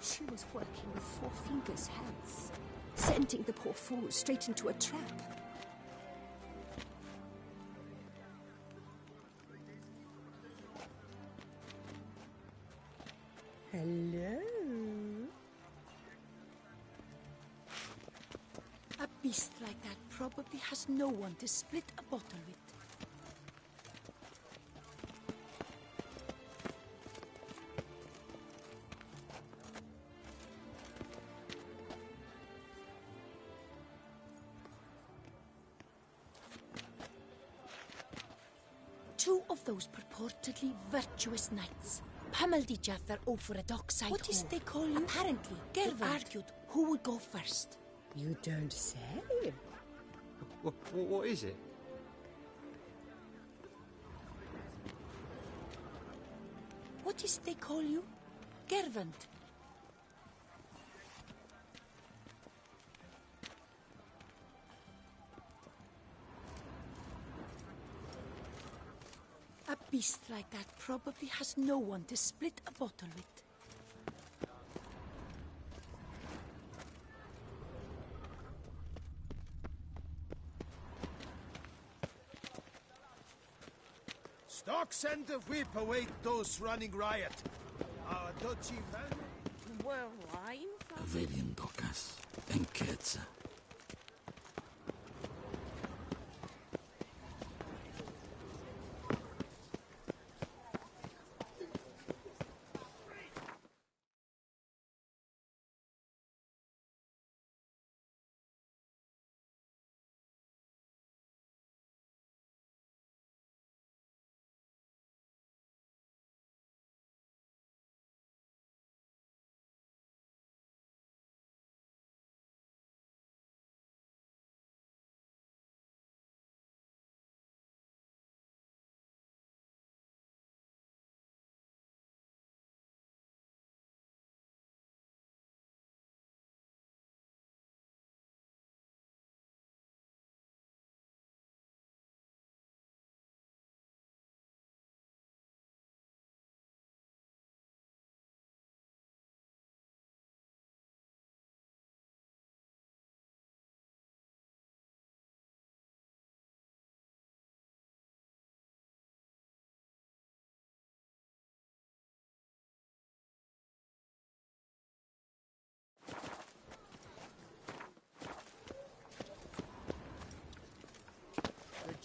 She was working with Four Fingers' hands, sending the poor fool straight into a trap. Hello? A beast like that probably has no one to split a bottle with. Two of those purportedly virtuous knights pummeled each other over a dockside What is hole. they call you? Apparently, they argued who would go first. You don't say. What is it? What is they call you? Gervant. A beast like that probably has no one to split a bottle with. Stocks and the whip await those running riot. Our duchy family... Averien Dokas and Ketzer.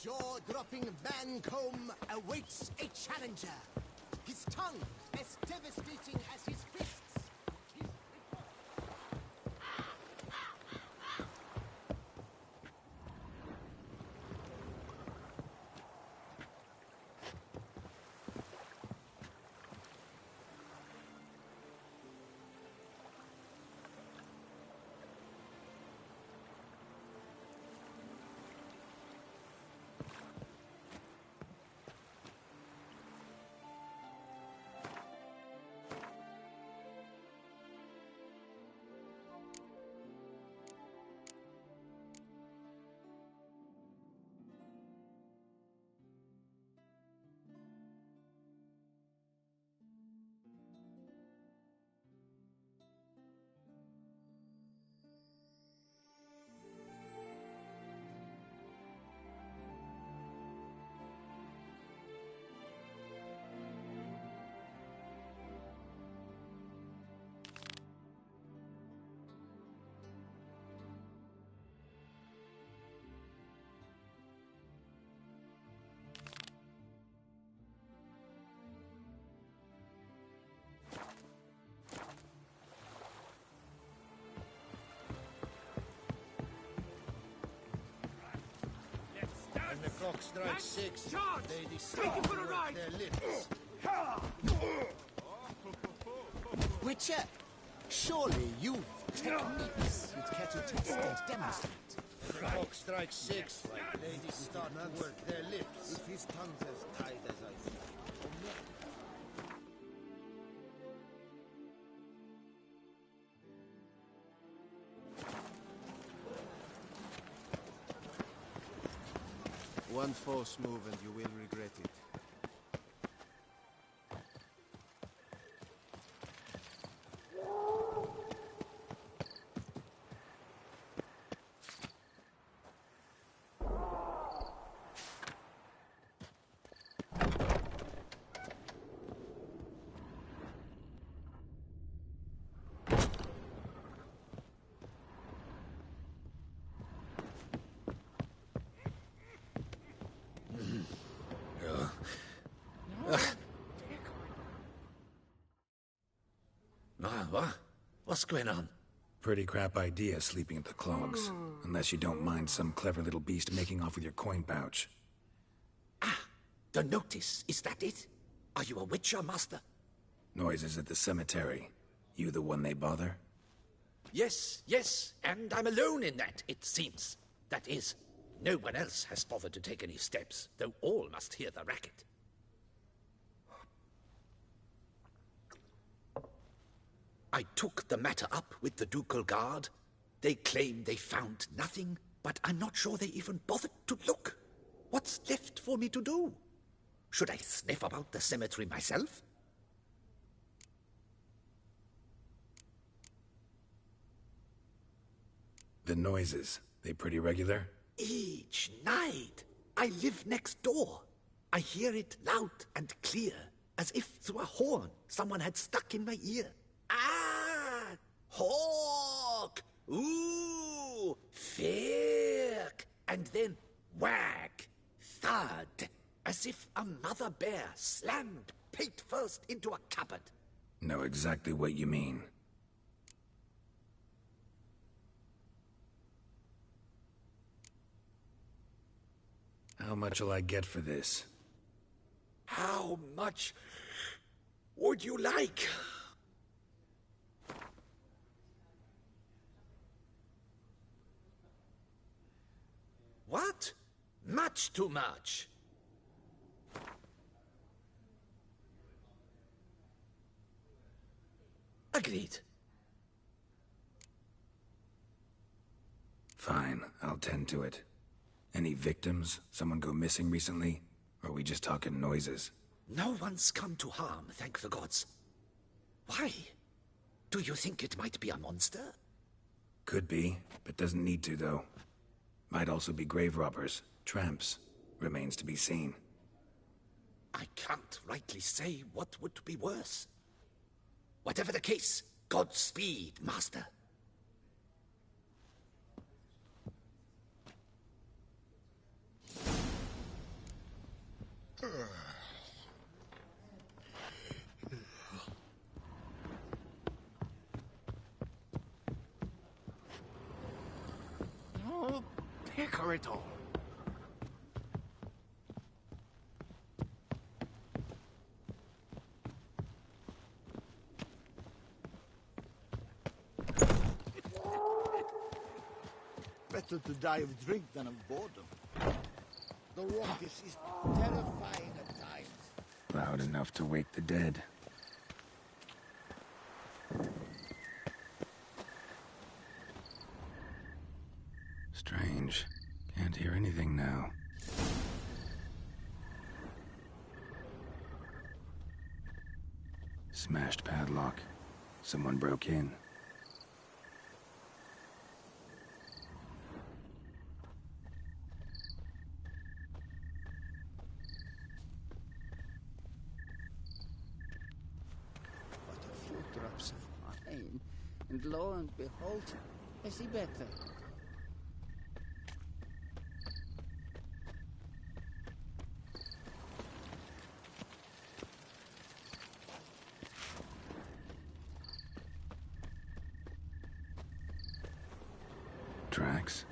jaw-dropping Mancomb awaits a challenger. His tongue as devastating as his fists. When the clock strikes 6, they decide Take it for a to ride. their lips. Witcher, surely you've techniques you'd care to test and demonstrate. When the clock strikes 6, ladies start to work their lips. If his tongue's as tight as I think. One false move and you will regret it. What's going on? Pretty crap idea, sleeping at the clogs. Unless you don't mind some clever little beast making off with your coin pouch. The notice, is that it? Are you a witcher, master? Noises at the cemetery. You the one they bother? Yes, and I'm alone in that, it seems. That is, no one else has bothered to take any steps, though all must hear the racket. I took the matter up with the ducal guard. They claim they found nothing, but I'm not sure they even bothered to look. What's left for me to do? Should I sniff about the cemetery myself? The noises, they pretty regular? Each night. I live next door. I hear it loud and clear, as if through a horn someone had stuck in my ear. Ah! Hawk! Ooh! Firk! And then whack! Thud! As if a mother bear slammed pate first into a cupboard. Know exactly what you mean. How much will I get for this? How much would you like? What? Much too much. Agreed. Fine, I'll tend to it. Any victims? Someone go missing recently? Or are we just talking noises? No one's come to harm, thank the gods. Why? Do you think it might be a monster? Could be, but doesn't need to, though. Might also be grave robbers, tramps. Remains to be seen. I can't rightly say what would be worse. Whatever the case, Godspeed, master. conquer it all. Better to die of drink than of boredom. The ruckus is terrifying at times. Loud enough to wake the dead. Strange. Can't hear anything now. Smashed padlock. Someone broke in. But a few drops of wine, and lo and behold, I see better. Tracks.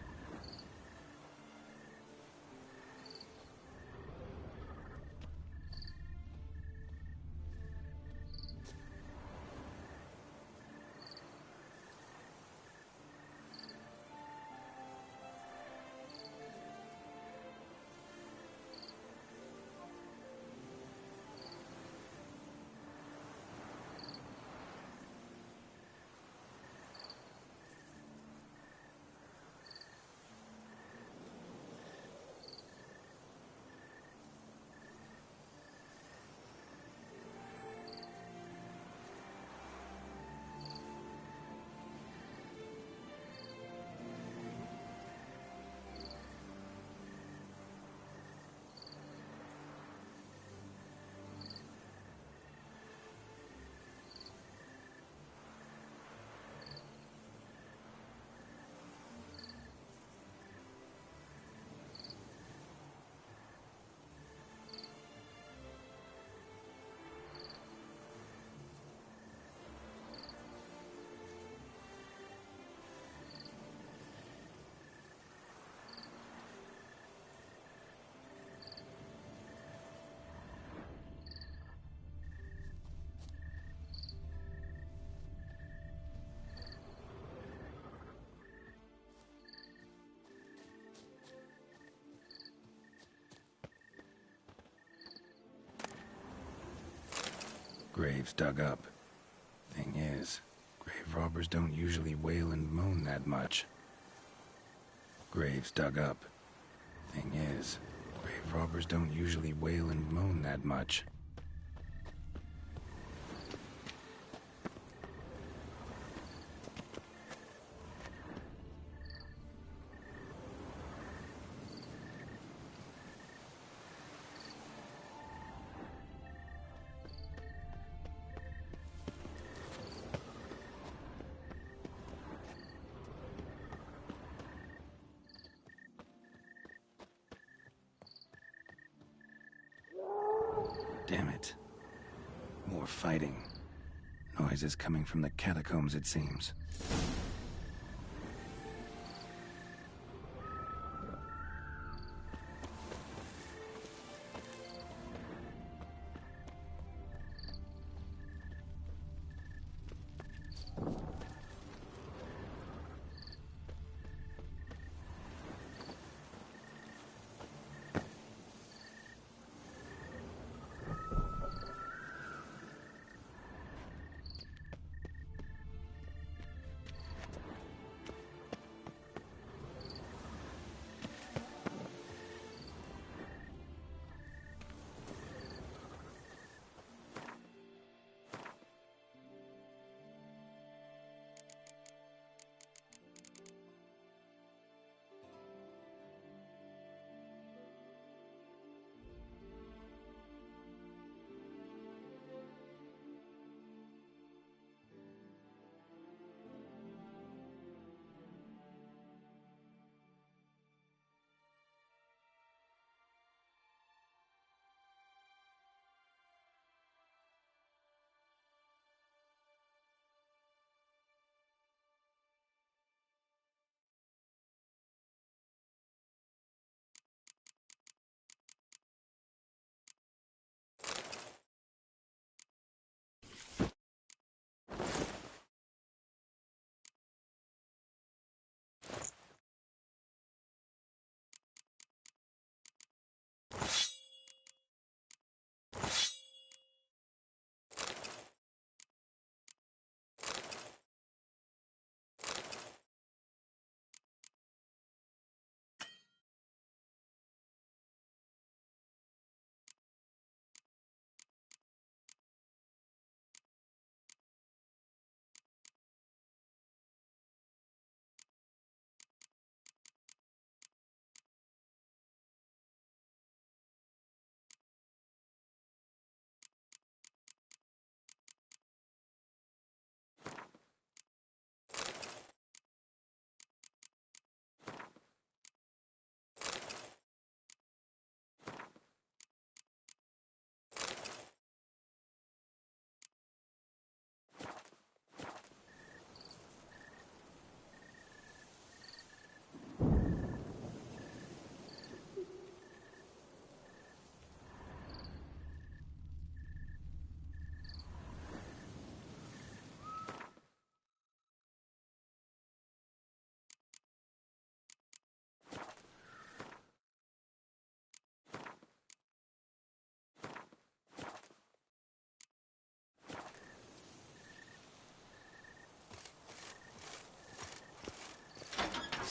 Graves dug up. Thing is, grave robbers don't usually wail and moan that much. Graves dug up. Thing is, grave robbers don't usually wail and moan that much. Damn it. More fighting. Noises coming from the catacombs, it seems.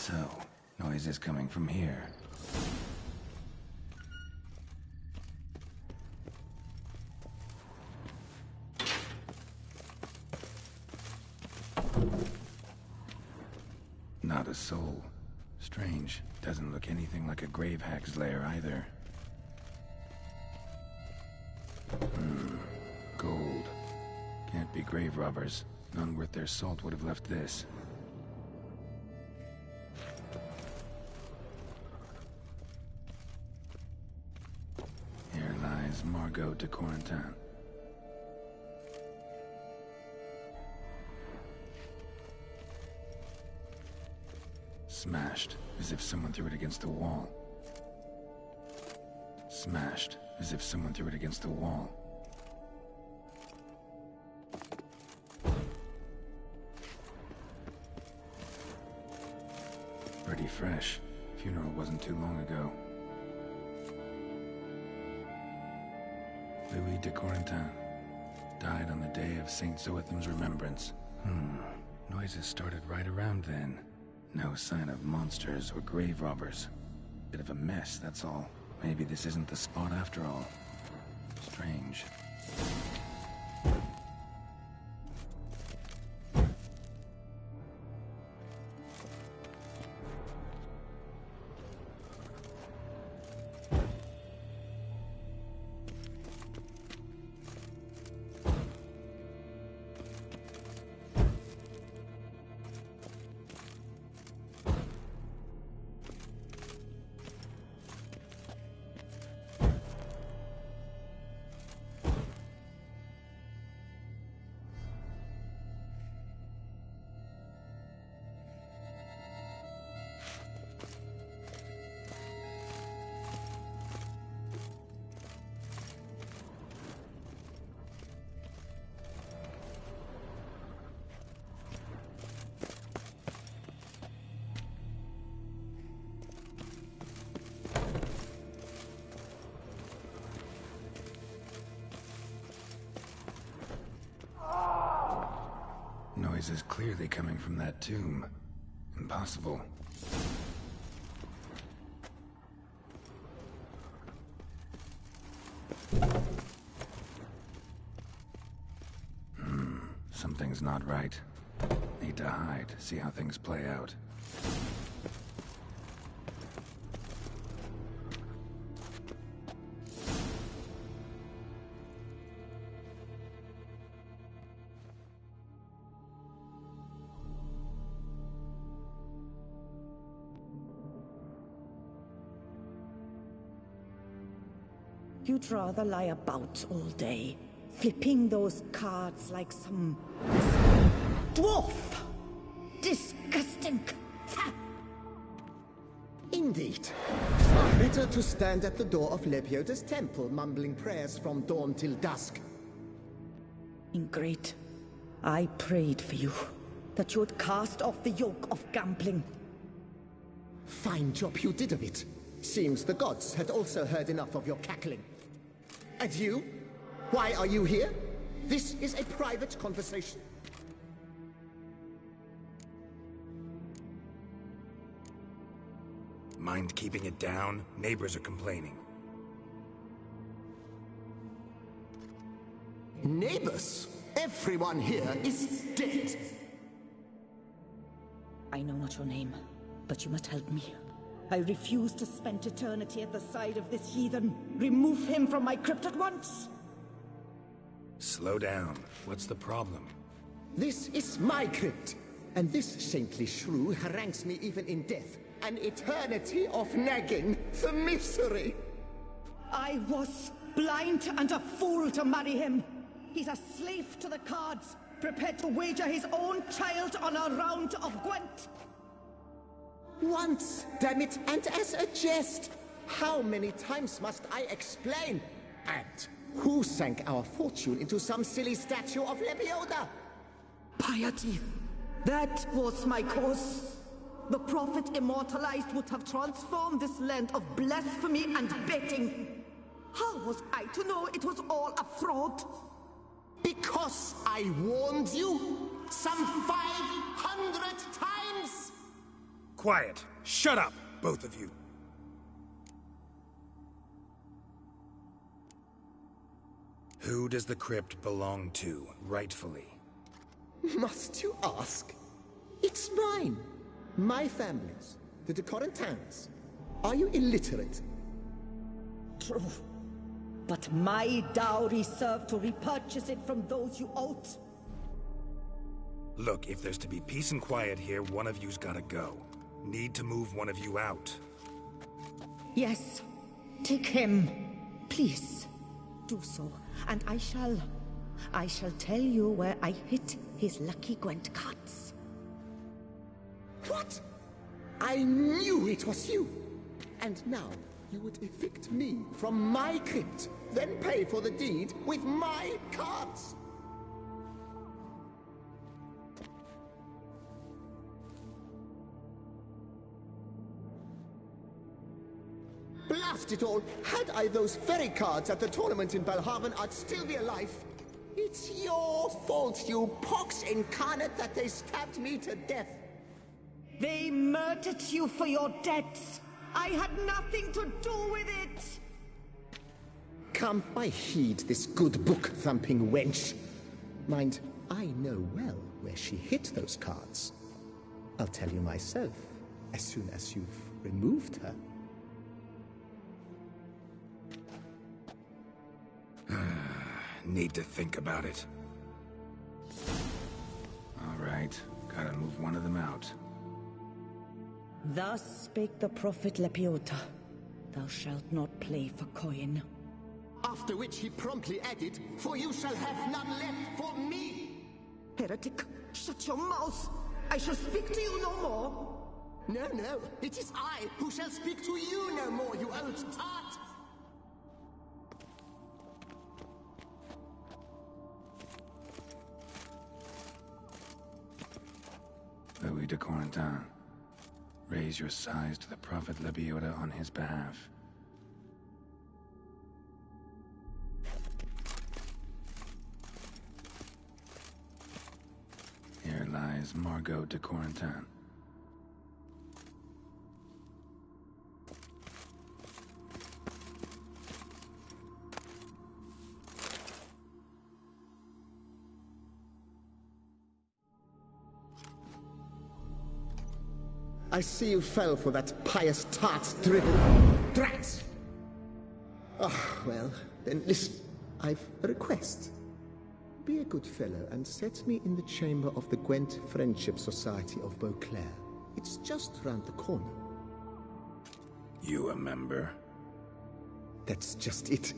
So, noise is coming from here. Not a soul. Strange. Doesn't look anything like a grave hack's lair either. Gold. Can't be grave robbers. None worth their salt would have left this. Here lies Margot de Corentin. Smashed, as if someone threw it against the wall. Smashed, as if someone threw it against the wall. Pretty fresh. Funeral wasn't too long ago. Louis de Corentin. Died on the day of Saint Zoetham's remembrance. Noises started right around then. No sign of monsters or grave robbers. Bit of a mess, that's all. Maybe this isn't the spot after all. Strange. Noise is clearly coming from that tomb. Impossible. Something's not right. Need to hide, see how things play out. You'd rather lie about all day, flipping those cards like some dwarf. Disgusting. Indeed. Far better to stand at the door of Lebioda's temple, mumbling prayers from dawn till dusk. Ingrate. I prayed for you, that you would cast off the yoke of gambling. Fine job you did of it. Seems the gods had also heard enough of your cackling. And you? Why are you here? This is a private conversation. Mind keeping it down? Neighbors are complaining. Neighbors? Everyone here is dead. I know not your name, but you must help me. I refuse to spend eternity at the side of this heathen. Remove him from my crypt at once! Slow down. What's the problem? This is my crypt, and this saintly shrew harangues me even in death. An eternity of nagging, the misery! I was blind and a fool to marry him. He's a slave to the cards, prepared to wager his own child on a round of Gwent. Once, damn it, and as a jest. How many times must I explain? And who sank our fortune into some silly statue of Lebioda? Piety. That was my cause. The prophet immortalized would have transformed this land of blasphemy and betting. How was I to know it was all a fraud? Because I warned you some 500 times! Quiet. Shut up, both of you. Who does the crypt belong to, rightfully? Must you ask? It's mine. My family's. The de Corentins. Are you illiterate? True. But my dowry served to repurchase it from those you owed. Look, if there's to be peace and quiet here, one of you's gotta go. Need to move one of you out. Yes. Take him. Please. Do so. And I shall tell you where I hid his lucky Gwent cards. What? I knew it was you! And now, you would evict me from my crypt, then pay for the deed with my cards! Blast it all! Had I those very cards at the tournament in Belhaven, I'd still be alive. It's your fault, you pox incarnate, that they stabbed me to death. They murdered you for your debts. I had nothing to do with it. Come, I heed this good book-thumping wench. Mind, I know well where she hid those cards. I'll tell you myself, as soon as you've removed her. Need to think about it. All right, gotta move one of them out. Thus spake the prophet Lepiota. Thou shalt not play for coin. After which he promptly added, "For you shall have none left for me!" Heretic, shut your mouth! I shall speak to you no more! No, no, it is I who shall speak to you no more, you old tart! Louis de Corentin, raise your sighs to the Prophet Lepiota on his behalf. Here lies Margot de Corentin. I see you fell for that pious tart's drivel. Drats! Ah, well, then listen. I've a request. Be a good fellow and set me in the chamber of the Gwent Friendship Society of Beauclair. It's just round the corner. You a member? That's just it.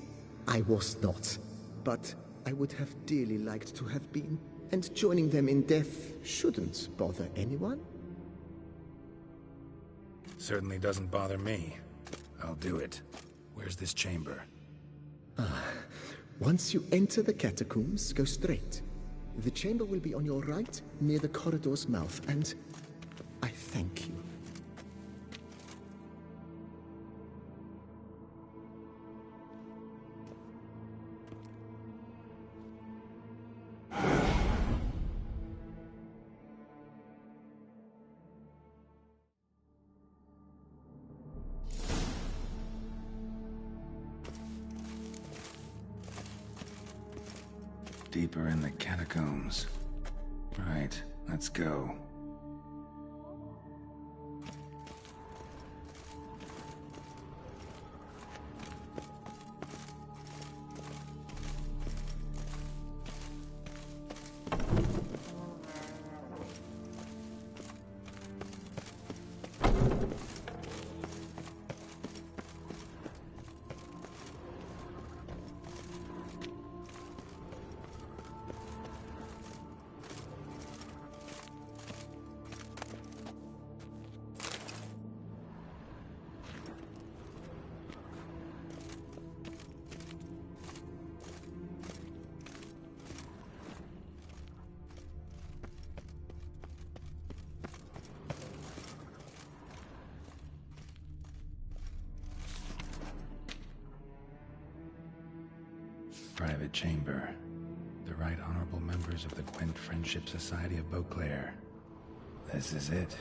I was not. But I would have dearly liked to have been. And joining them in death shouldn't bother anyone. Certainly doesn't bother me. I'll do it. Where's this chamber? Once you enter the catacombs, go straight. The chamber will be on your right, near the corridor's mouth, and I thank you. Deeper in the catacombs. Right, let's go. Private chamber. The Right Honorable members of the Gwent Friendship Society of Beauclair. This is it.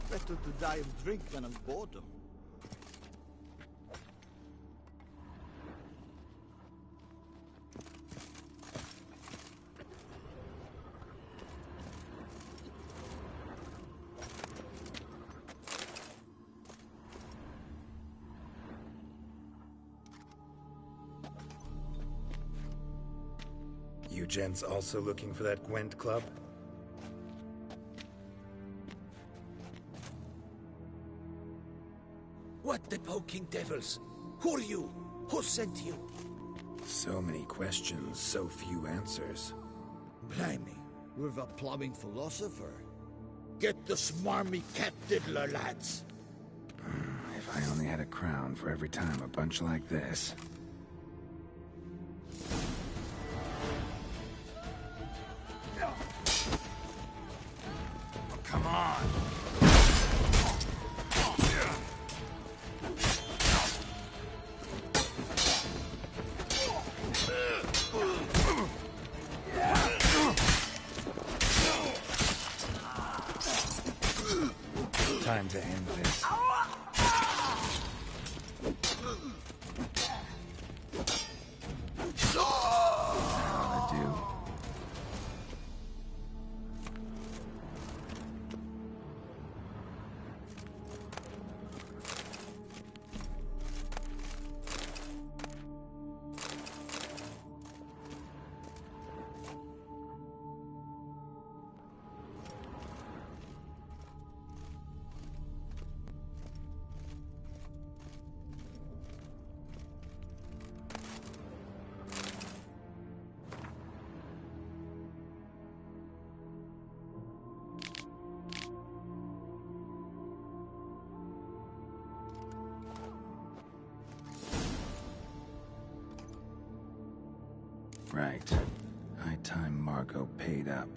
Better to die of drink than of boredom. You gents also looking for that Gwent club? What the poking devils? Who are you? Who sent you? So many questions, so few answers. Blimey, we're the plumbing philosopher. Get the smarmy cat diddler, lads. If I only had a crown for every time a bunch like this. Come on! Time to end this. That'll do. Right. High time Margot paid up.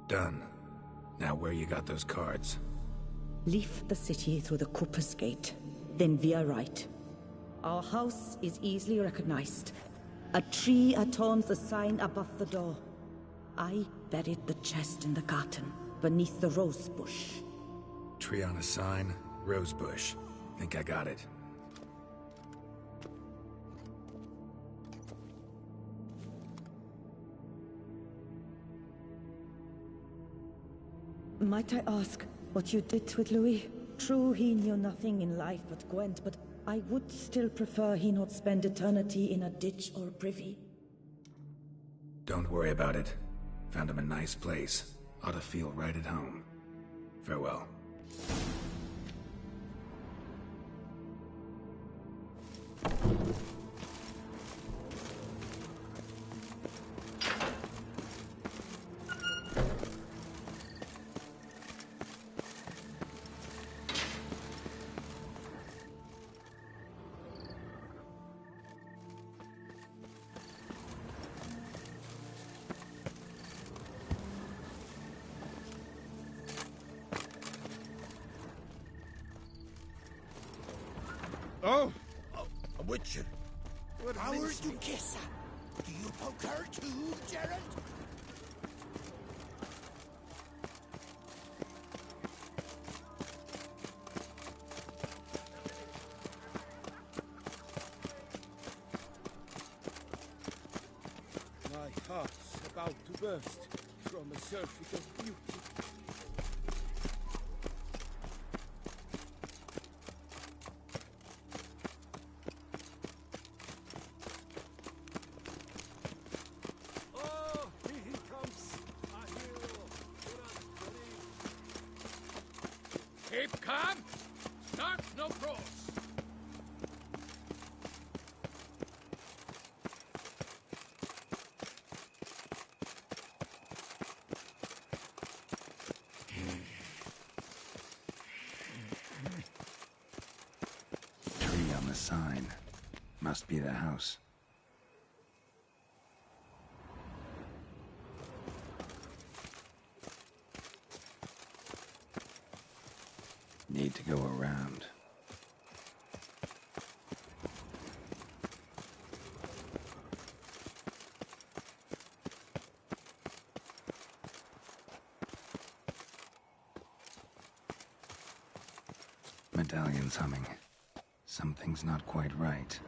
Done. Now where you got those cards? Leave the city through the Cooper's Gate, then veer right. Our house is easily recognized. A tree adorns the sign above the door. I buried the chest in the garden, beneath the rose bush. Tree on a sign, rose bush. Think I got it. Might I ask what you did with Louis? True, he knew nothing in life but Gwent, but I would still prefer he not spend eternity in a ditch or privy. Don't worry about it. Found him a nice place. Ought to feel right at home. Farewell. Oh, a witcher. What Our means me? Duchessa. Do you poke her too, Geralt? My heart's about to burst from a surfeit of beauty. Oh, here he comes, a hero. Keep calm. Start no cross. Tree on the sign. Must be the house. Need to go around. Medallion's humming. Something's not quite right.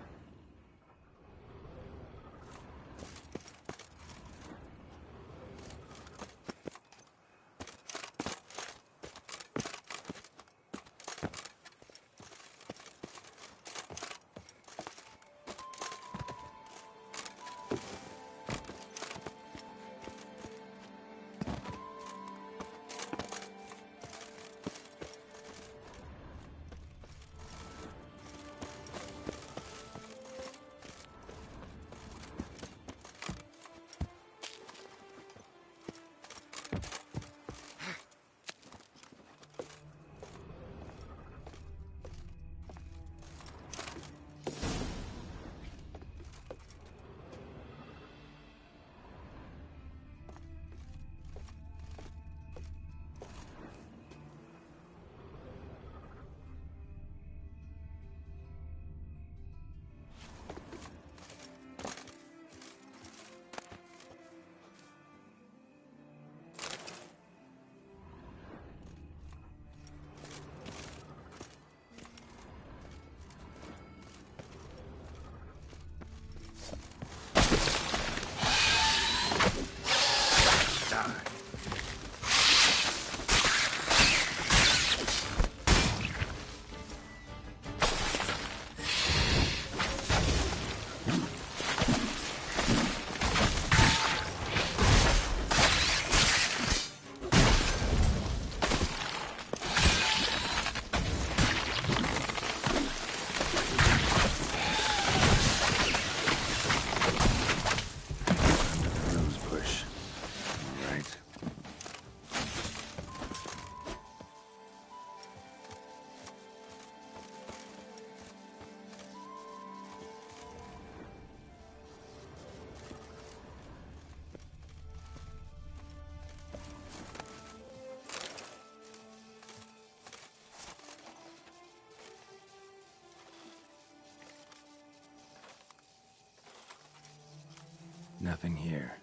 Nothing here.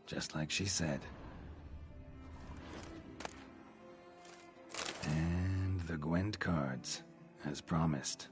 Just like she said. And the Gwent cards, as promised.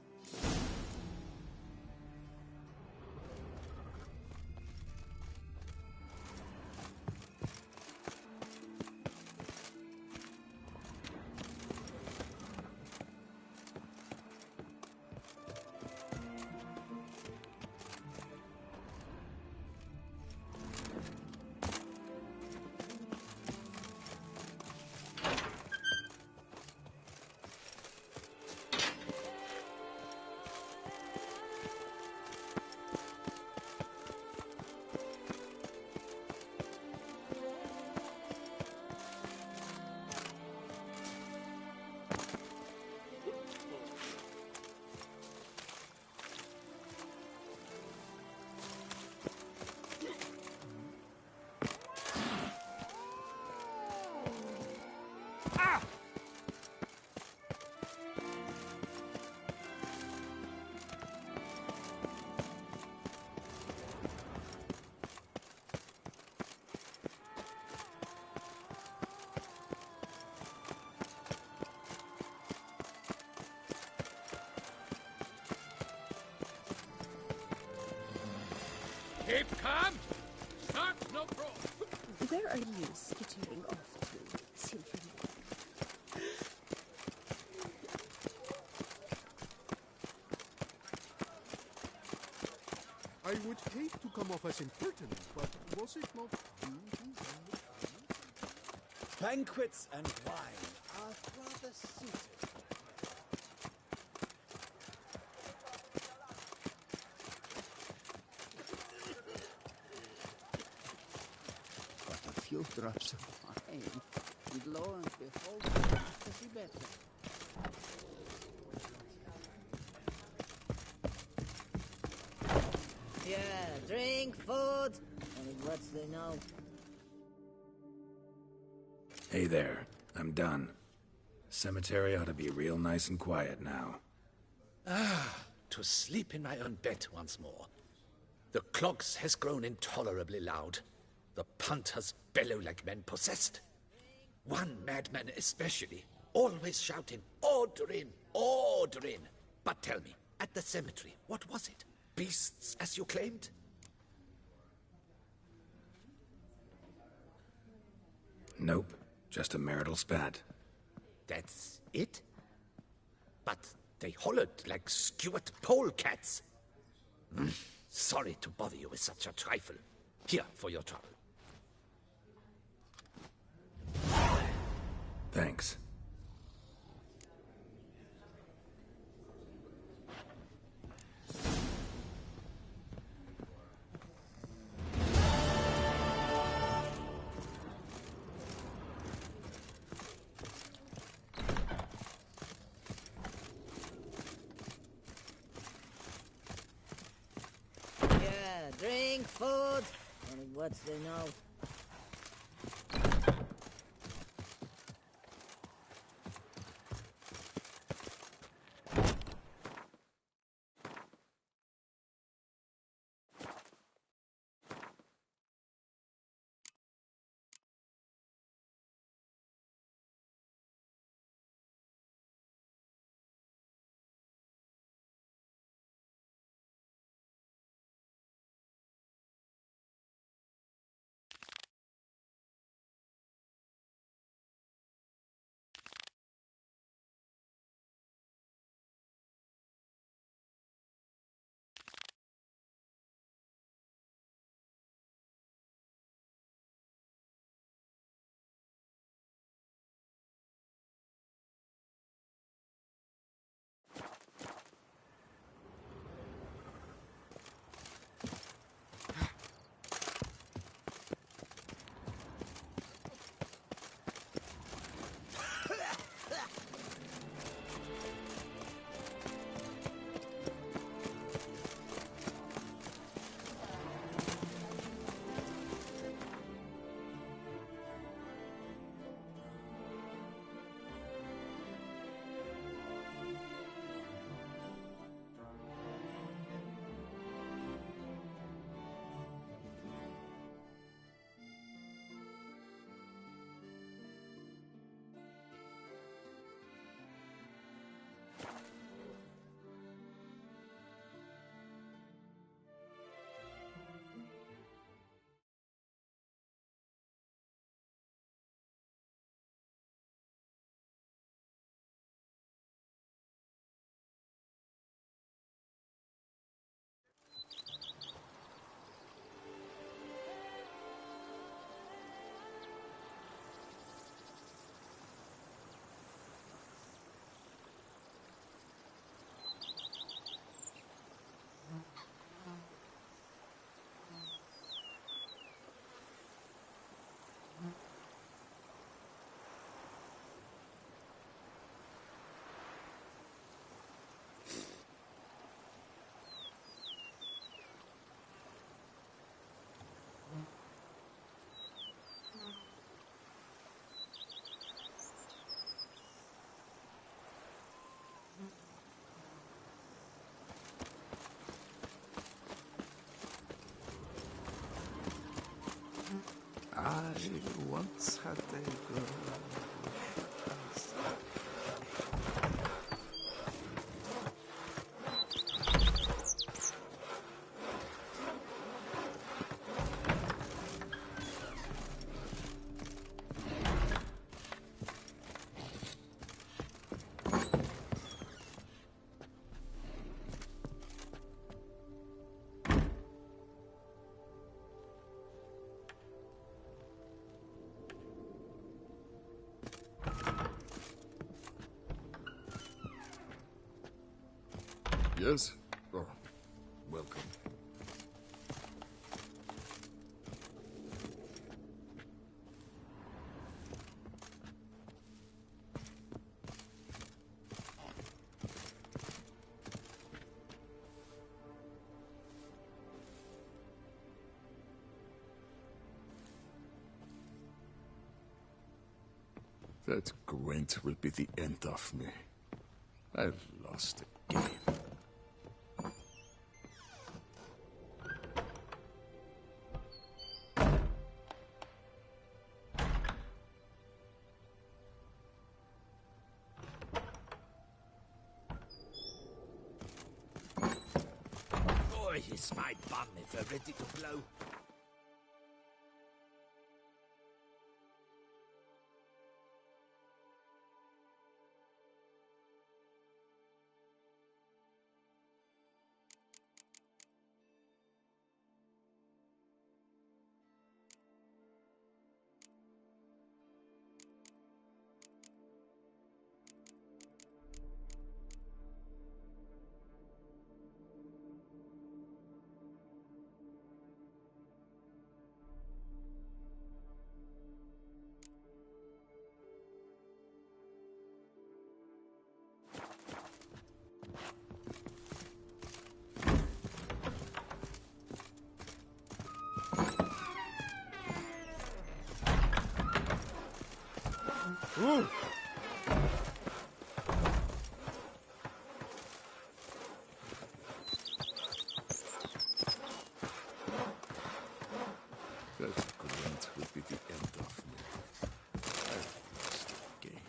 Keep calm. Start no brawl. Where are you skittering off to, Symphony? I would hate to come off as impertinent, but was it not due to... Banquets and wine are rather suited. But a few drops of wine, and lo and behold, to see better. Yeah, drink, food, and what's the now? Hey there, I'm done. Cemetery ought to be real nice and quiet now. To sleep in my own bed once more. The clogs has grown intolerably loud. The punters bellow like men possessed. One madman especially, always shouting, "Order in! Order in!" But tell me, at the cemetery, what was it? Beasts, as you claimed? Nope, just a marital spat. That's it? But they hollered like skewered polecats. Sorry to bother you with such a trifle. Here for your trouble. Thanks. Yeah, drink, food, and what's the now? once had a girl. Yes? Oh, welcome. That Gwent will be the end of me. I've lost the game. Boy, is my bum if they're ready to blow. Ooh. That Gwent will be the end of me. I've lost the game.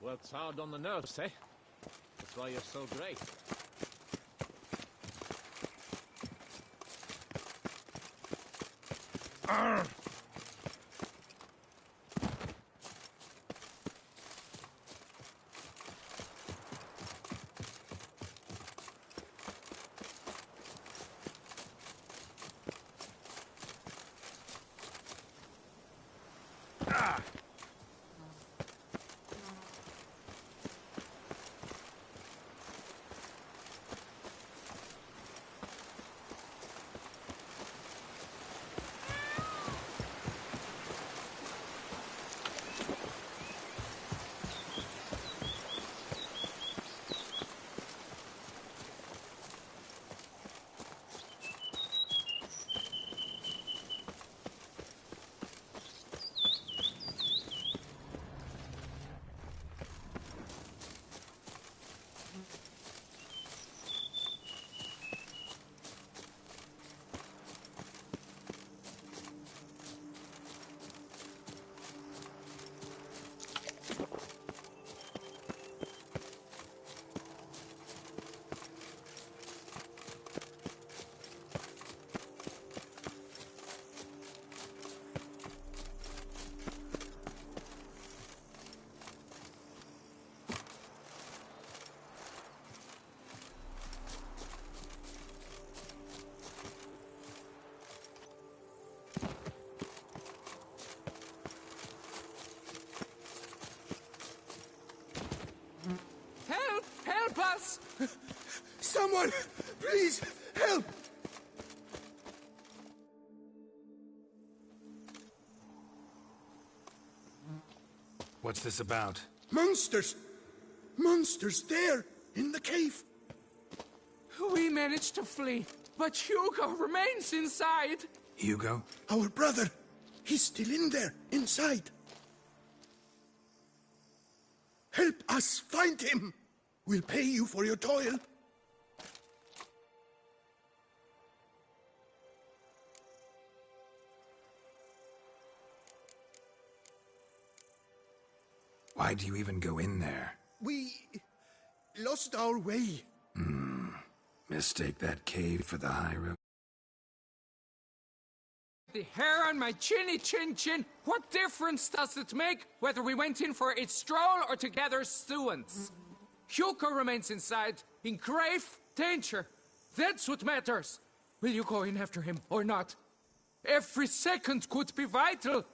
Works hard on the nerves, eh? That's why you're so great. Arrgh! us! Someone, please, help! What's this about? Monsters! Monsters there, in the cave! We managed to flee, but Hugo remains inside. Hugo? Our brother! He's still in there, inside. Help us find him! We'll pay you for your toil. Why do you even go in there? We lost our way. Mistake that cave for the high road. The hair on my chinny chin chin, what difference does it make whether we went in for a stroll or to gather students? Hugo remains inside, in grave danger. That's what matters. Will you go in after him or not? Every second could be vital.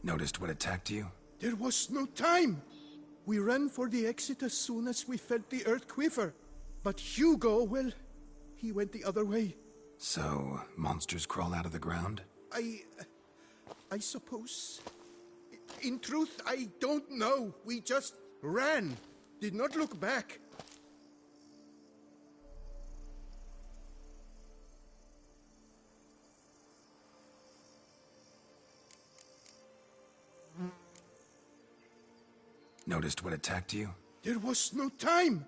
Noticed what attacked you? There was no time. We ran for the exit as soon as we felt the earth quiver. But Hugo, well, he went the other way. So, monsters crawl out of the ground? I suppose. In truth, I don't know. We just ran. Did not look back. Noticed what attacked you? There was no time.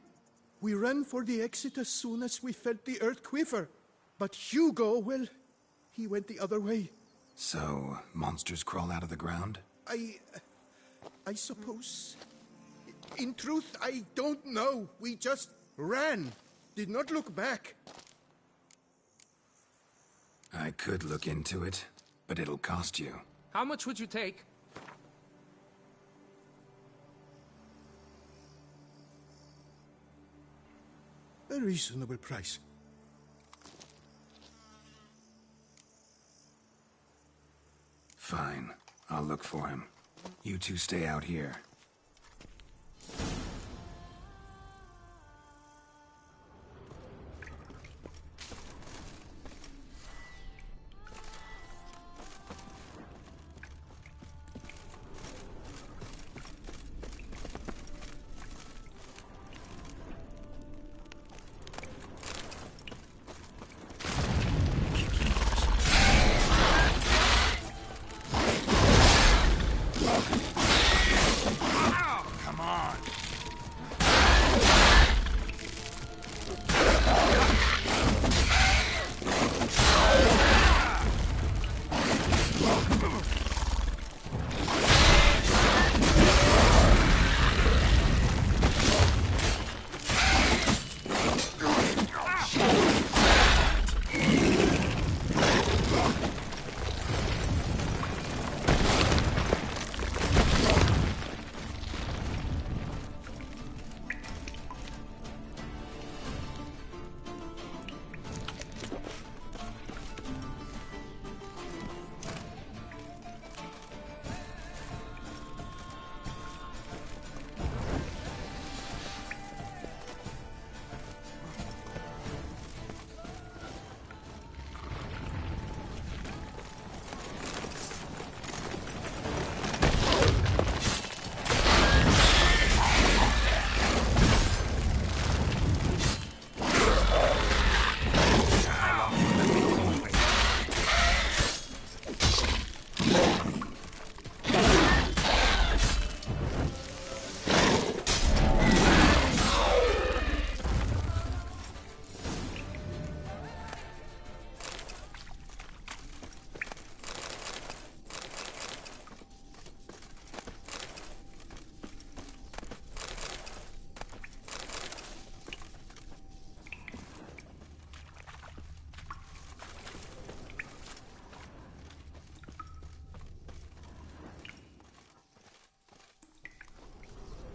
We ran for the exit as soon as we felt the earth quiver. But Hugo, well, he went the other way. So, monsters crawl out of the ground? I suppose. In truth, I don't know. We just ran. Did not look back. I could look into it, but it'll cost you. How much would you take? A reasonable price. Fine. I'll look for him. You two stay out here.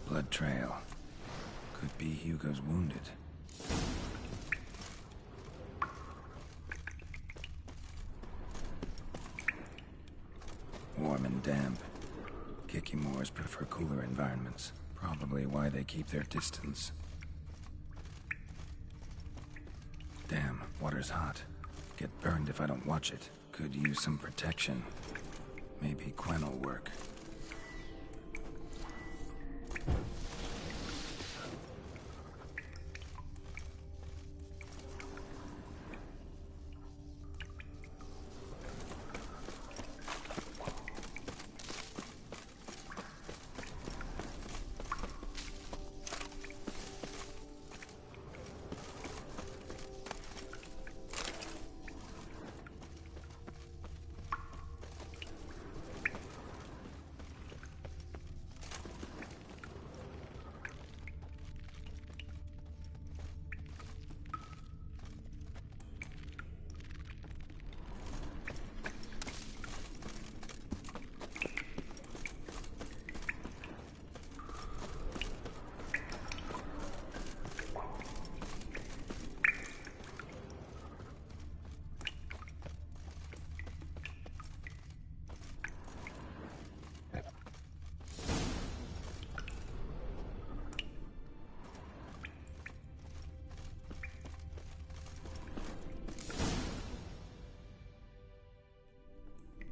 Blood trail. Could be Hugo's wounded. Warm and damp. Kikimores prefer cooler environments. Probably why they keep their distance. Damn, water's hot. Get burned if I don't watch it. Could use some protection. Maybe Quen will work.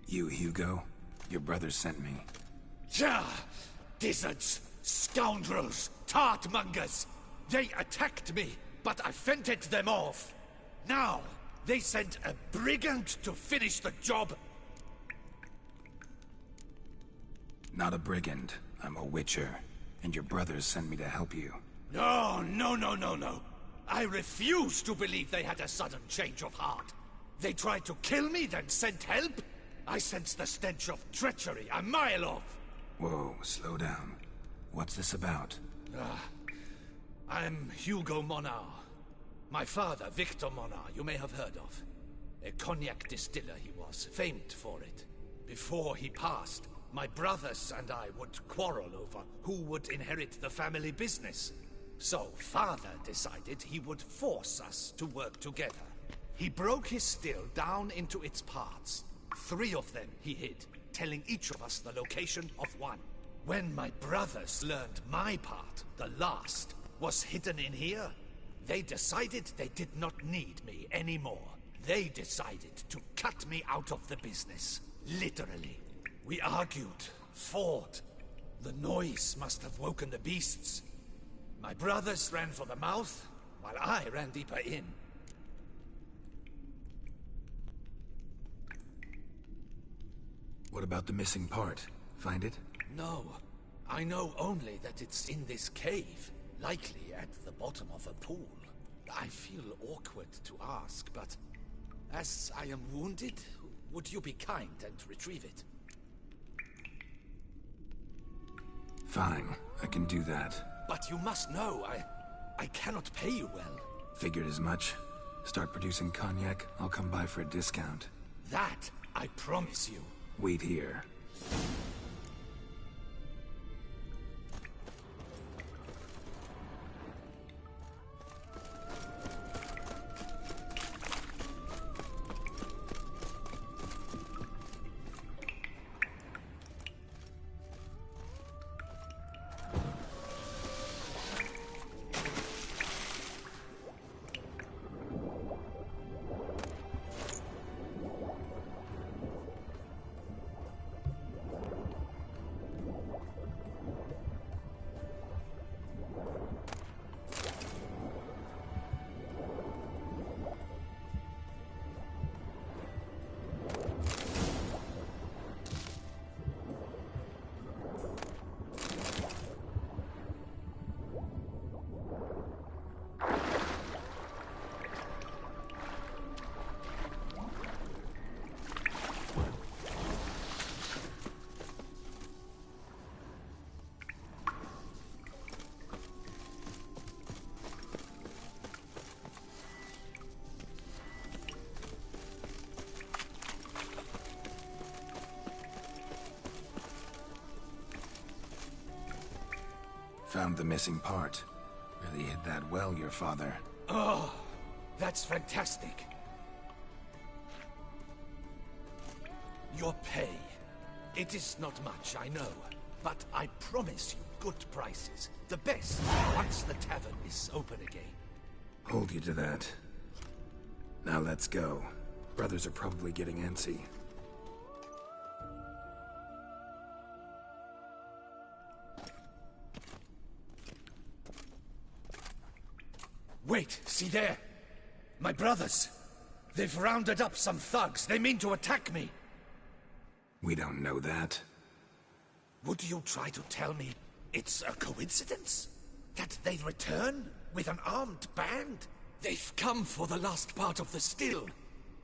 You, Hugo? Your brother sent me. Ja! Dizzards! Scoundrels! Tartmongers! They attacked me, but I fended them off. Now, they sent a brigand to finish the job. Not a brigand. I'm a witcher. And your brothers sent me to help you. No, no, no, no, no. I refuse to believe they had a sudden change of heart. They tried to kill me, then sent help? I sense the stench of treachery a mile off. Whoa, slow down. What's this about? I'm Hugo Monar. My father, Victor Monar, you may have heard of. A cognac distiller he was, famed for it. Before he passed, my brothers and I would quarrel over who would inherit the family business. So father decided he would force us to work together. He broke his still down into its parts. 3 of them he hid, telling each of us the location of one. When my brothers learned my part, the last, was hidden in here, they decided they did not need me anymore. They decided to cut me out of the business, literally. We argued, fought. The noise must have woken the beasts. My brothers ran for the mouth, while I ran deeper in. What about the missing part? Find it? No. I know only that it's in this cave, likely at the bottom of a pool. I feel awkward to ask, but as I am wounded, would you be kind and retrieve it? Fine, I can do that. But you must know, I cannot pay you well. Figured as much. Start producing cognac, I'll come by for a discount. That, I promise you. Wait here. Found the missing part. Really hid that well, your father. Oh, that's fantastic. Your pay. It is not much, I know. But I promise you good prices. The best, once the tavern is open again. Hold you to that. Now let's go. Brothers are probably getting antsy. Wait, see there! My brothers! They've rounded up some thugs. They mean to attack me. We don't know that. Would you try to tell me it's a coincidence? That they return with an armed band? They've come for the last part of the still.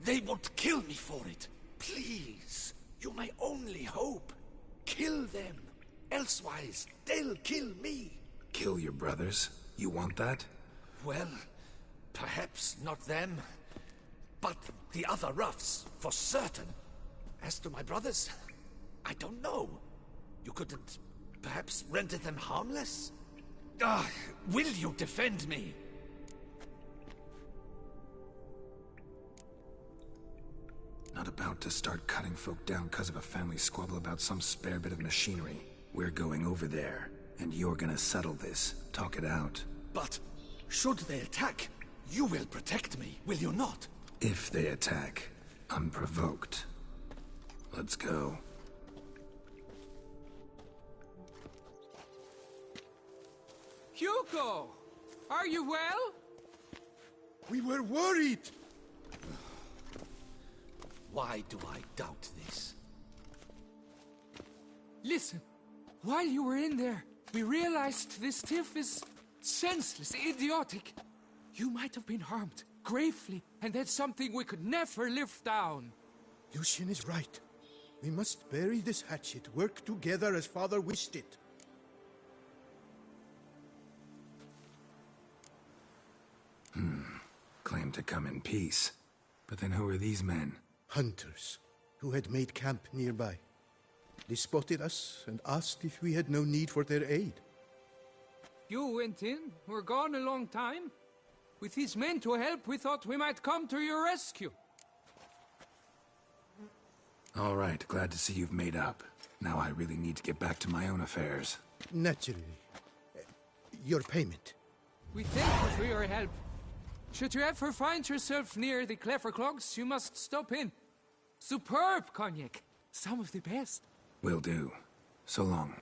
They won't kill me for it. Please, you my only hope. Kill them. Elsewise, they'll kill me. Kill your brothers? You want that? Well, perhaps not them, but the other roughs, for certain. As to my brothers, I don't know. You couldn't perhaps render them harmless? Will you defend me? Not about to start cutting folk down because of a family squabble about some spare bit of machinery. We're going over there, and you're gonna settle this. Talk it out. But should they attack, you will protect me, will you not? If they attack, unprovoked. Let's go. Hugo! Are you well? We were worried! Why do I doubt this? Listen, while you were in there, we realized this tiff is senseless, idiotic. You might have been harmed, gravely, and that's something we could never live down. Lucian is right. We must bury this hatchet, work together as Father wished it. Claim to come in peace. But then who are these men? Hunters, who had made camp nearby. They spotted us and asked if we had no need for their aid. You went in, were gone a long time. With these men to help, we thought we might come to your rescue. All right, glad to see you've made up. Now I really need to get back to my own affairs. Naturally. Your payment. We thank you for your help. Should you ever find yourself near the Clever Clogs, you must stop in. Superb cognac. Some of the best. Will do. So long.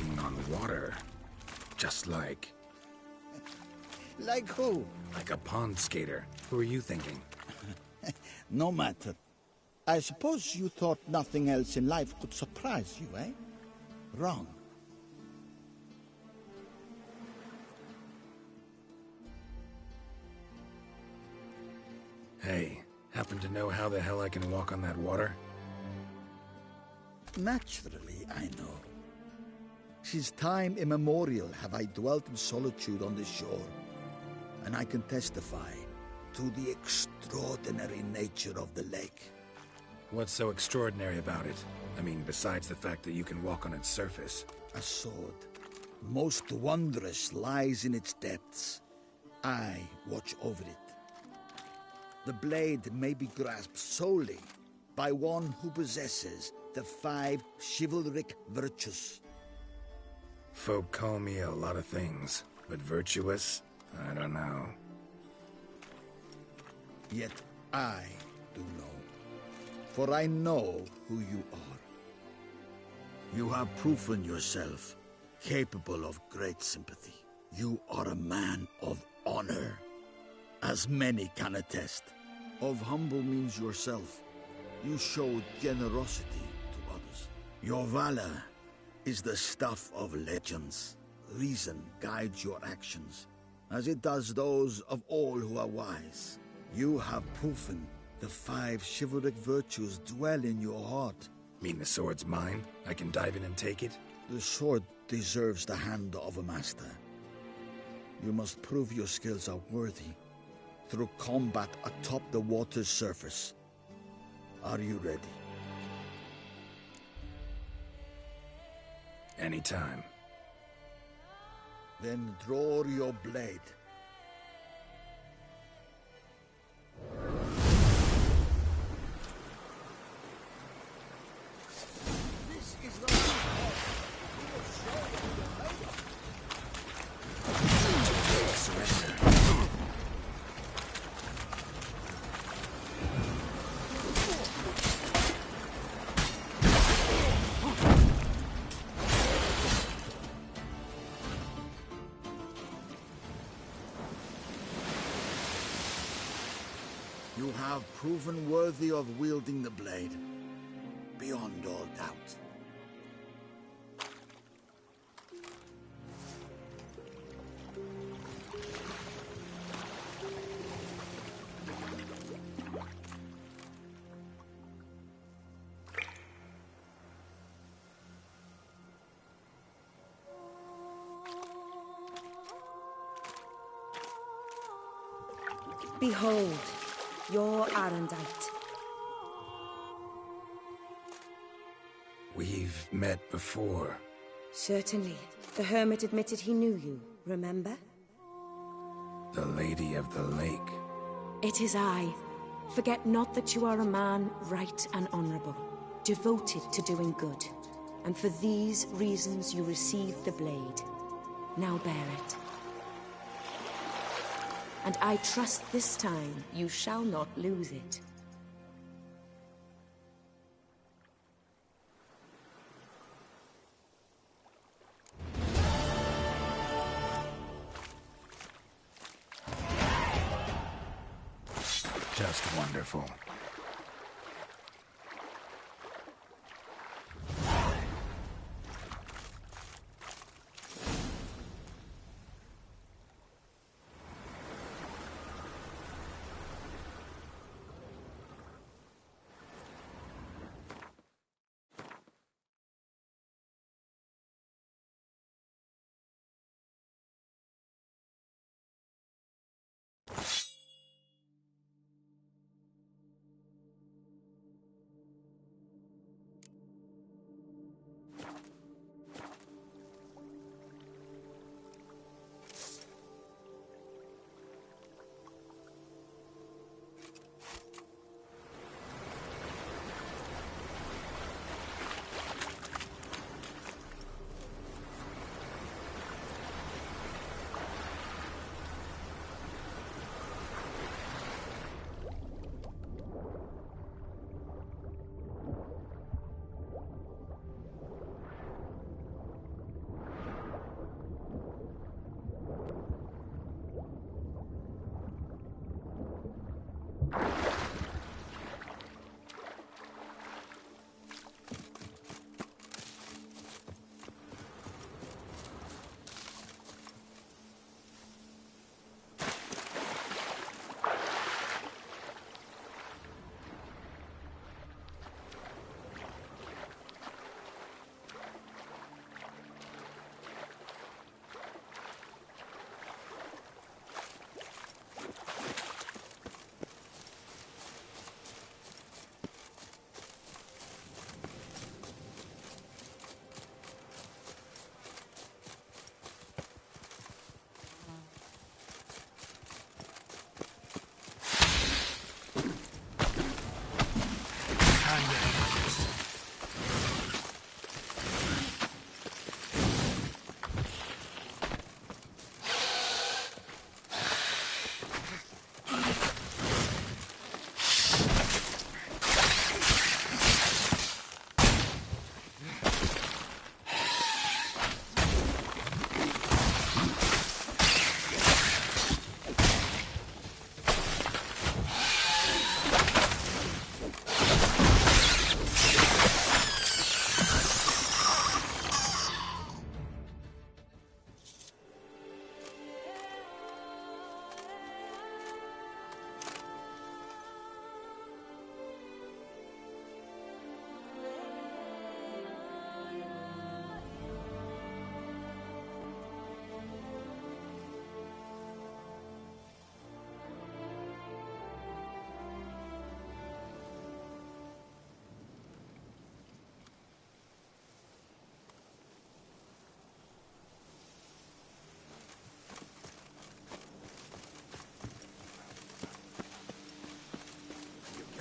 Walking on water. Just like... Like who? Like a pond skater. Who are you thinking? No matter. I suppose you thought nothing else in life could surprise you, eh? Wrong. Hey, happen to know how the hell I can walk on that water? Naturally, I know. Since time immemorial have I dwelt in solitude on this shore, and I can testify to the extraordinary nature of the lake. What's so extraordinary about it? I mean, besides the fact that you can walk on its surface. A sword, most wondrous, lies in its depths. I watch over it. The blade may be grasped solely by one who possesses the 5 chivalric virtues. Folk call me a lot of things, but virtuous? I don't know. Yet I do know, for I know who you are. You have proven yourself capable of great sympathy. You are a man of honor, as many can attest. Of humble means yourself. You showed generosity to others. Your valor is the stuff of legends. Reason guides your actions, as it does those of all who are wise. You have proven the 5 chivalric virtues dwell in your heart. Mean the sword's mine? I can dive in and take it? The sword deserves the hand of a master. You must prove your skills are worthy through combat atop the water's surface. Are you ready? Anytime. Then draw your blade. This is the You have proven worthy of wielding the blade, beyond all doubt. Behold, your Arendite. We've met before. Certainly. The hermit admitted he knew you, remember? The Lady of the Lake. It is I. Forget not that you are a man right and honorable, devoted to doing good. And for these reasons you received the blade. Now bear it. And I trust this time you shall not lose it. Just wonderful.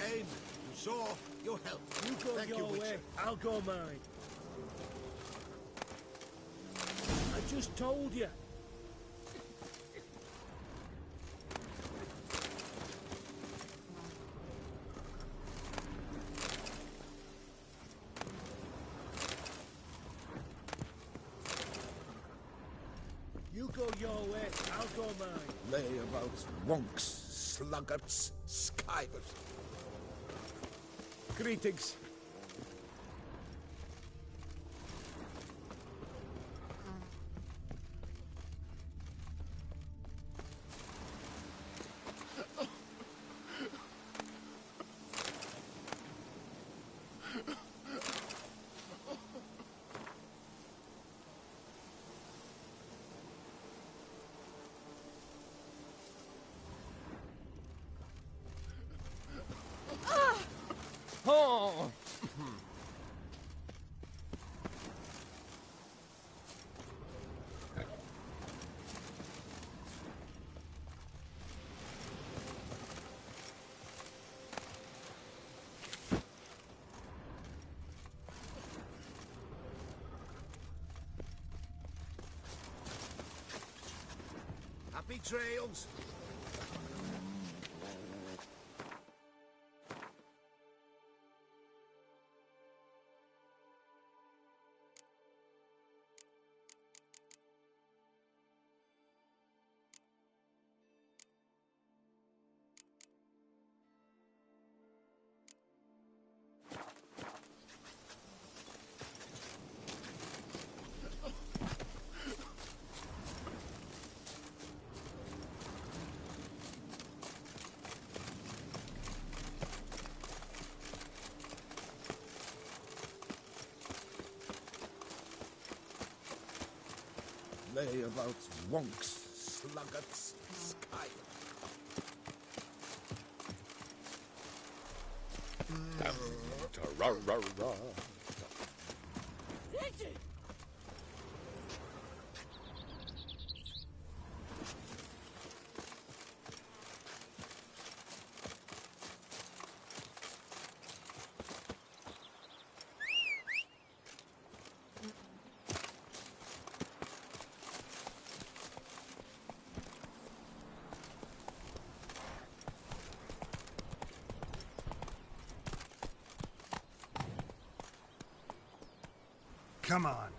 Fine. You saw. Your help. You go Thank your you, way, Witcher. I'll go mine. I just told you. You go your way, I'll go mine. Layabouts, wonks, sluggards, skivers. Greetings. Oh! Happy trails. Layabouts, wonks, sluggards, skivers. Come on.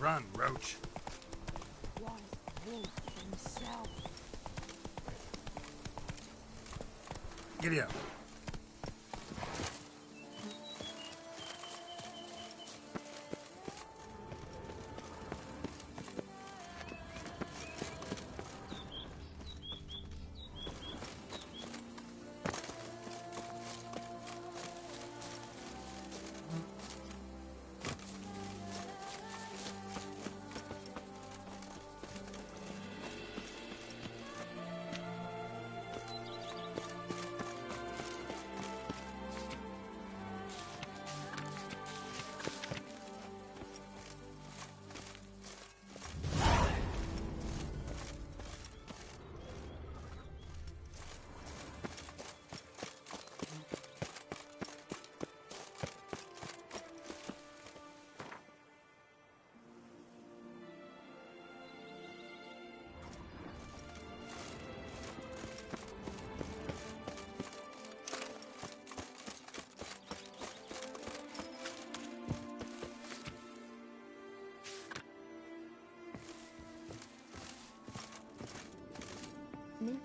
Run, Roach. One wolf himself. Giddy up. Mint?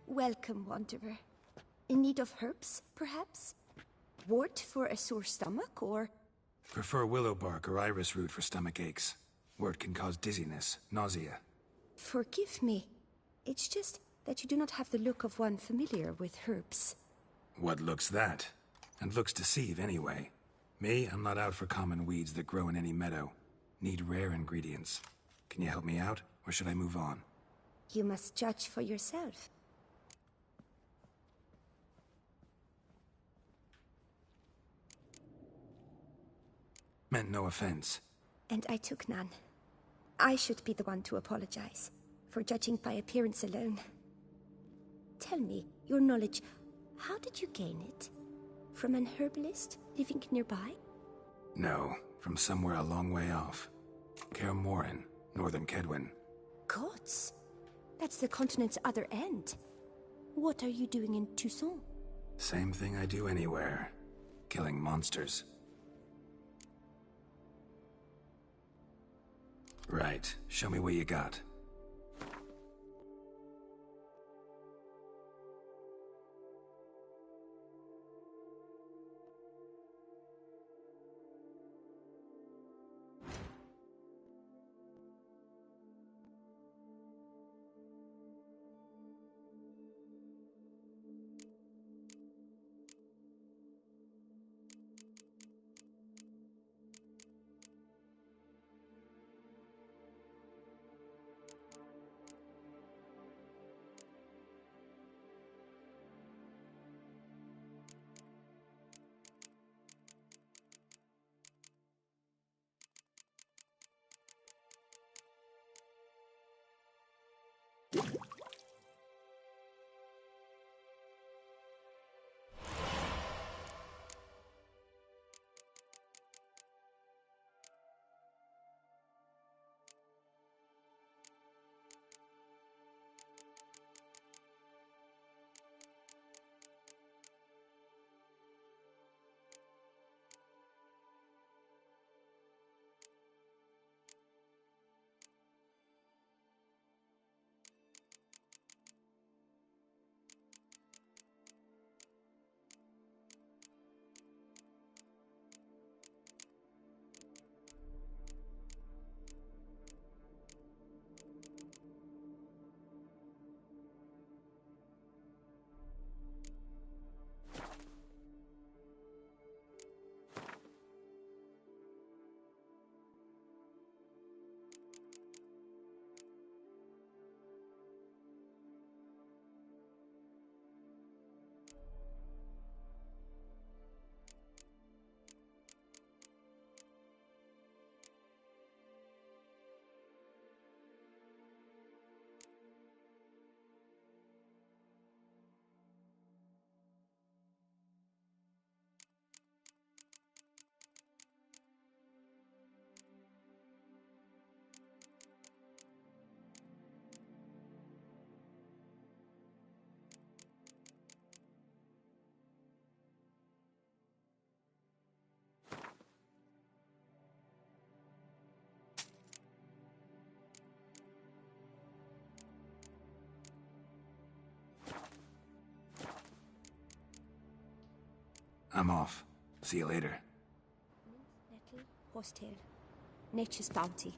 Welcome, wanderer. In need of herbs, perhaps? Wort for a sore stomach, or...? Prefer willow bark or iris root for stomach aches. Wort can cause dizziness, nausea. Forgive me. It's just that you do not have the look of one familiar with herbs. What looks that? And looks deceive anyway. Me, I'm not out for common weeds that grow in any meadow. Need rare ingredients. Can you help me out, or should I move on? You must judge for yourself. Meant no offense. And I took none. I should be the one to apologize for judging by appearance alone. Tell me, your knowledge, how did you gain it? From an herbalist living nearby? No, from somewhere a long way off. Kaer Morhen, northern Kedwin. Gods! That's the continent's other end. What are you doing in Toussaint? Same thing I do anywhere. Killing monsters. Right. Show me what you got. I'm off. See you later. Nettle, horsetail. Nature's bounty.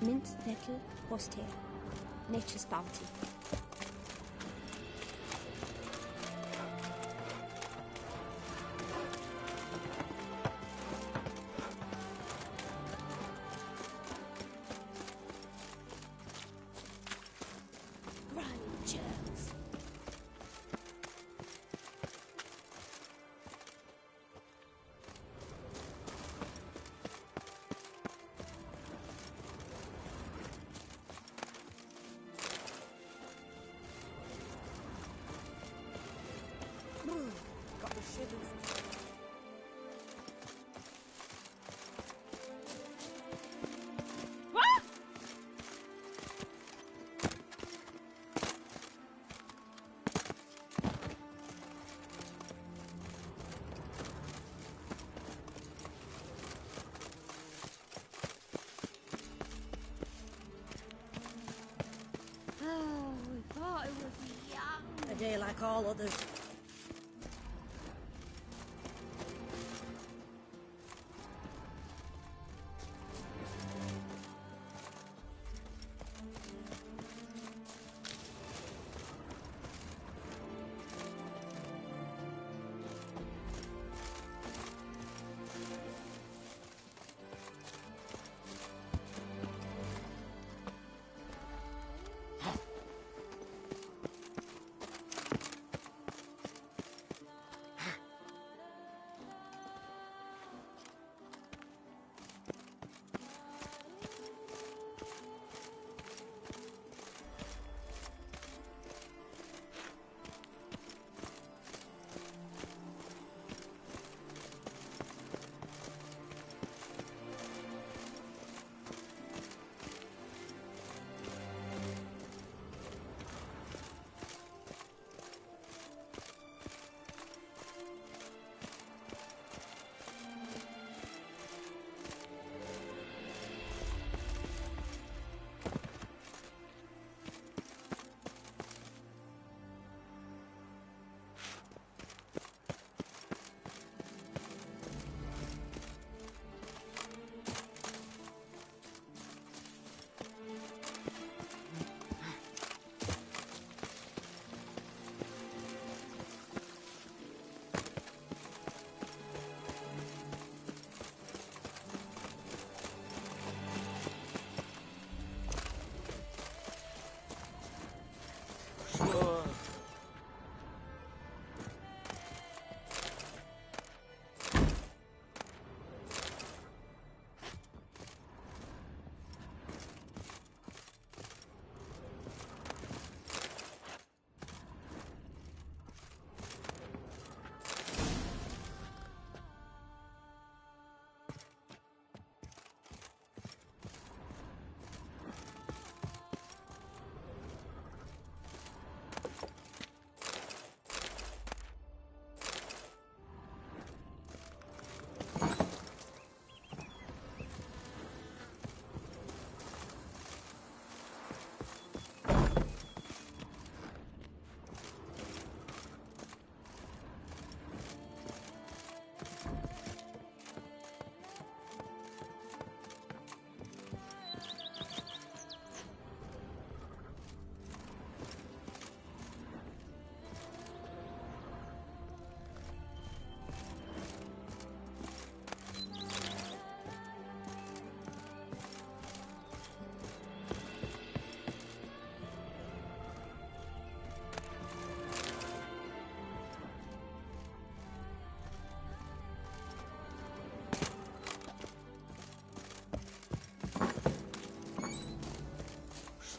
Mint, nettle, horsetail. Nature's bounty. Got the shivers. A day like all others.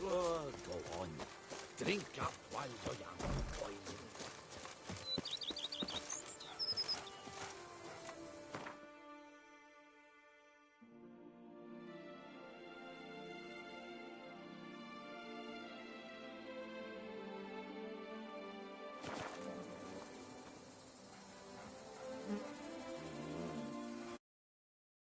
Sure, go on. Drink up while you're young, boys.